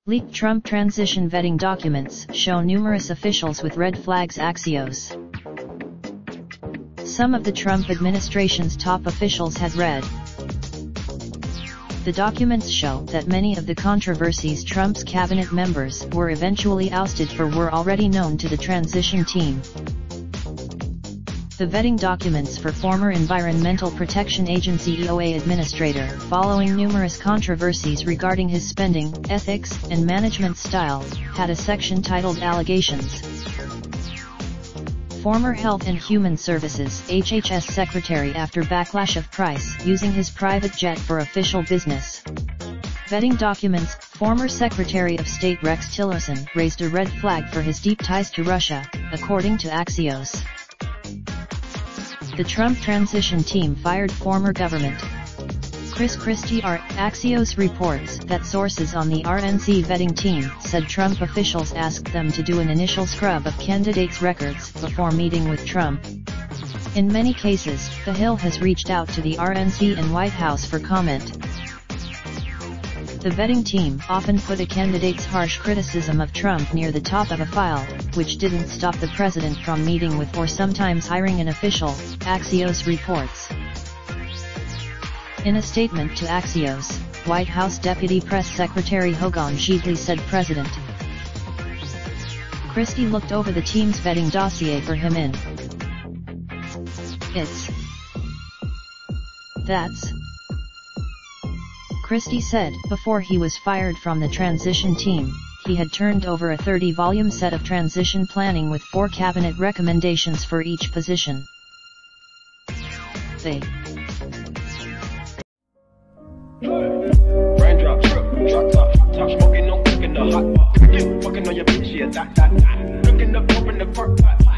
Leaked Trump transition vetting documents show numerous officials with red flags. Axios. Some of the Trump administration's top officials had red. The documents show that many of the controversies Trump's cabinet members were eventually ousted for were already known to the transition team. The vetting documents for former Environmental Protection Agency (EOA) administrator, following numerous controversies regarding his spending, ethics, and management style, had a section titled Allegations. Former Health and Human Services (HHS) secretary after backlash of Price using his private jet for official business. Vetting documents: former Secretary of State Rex Tillerson raised a red flag for his deep ties to Russia, according to Axios. The Trump transition team fired former government Chris Christie. Axios reports that sources on the RNC vetting team said Trump officials asked them to do an initial scrub of candidates' records before meeting with Trump. In many cases, the Hill has reached out to the RNC and White House for comment. The vetting team often put a candidate's harsh criticism of Trump near the top of a file, which didn't stop the president from meeting with or sometimes hiring an official, Axios reports. In a statement to Axios, White House Deputy Press Secretary Hogan Gidley said President Christie looked over the team's vetting dossier for him in That's Christie said. Before he was fired from the transition team, he had turned over a 30-volume set of transition planning with 4 cabinet recommendations for each position. Raindrop, drop top smoking, no cooking the hot pot. Fucking on your bitch, yeah, that. Looking up, open the park pot.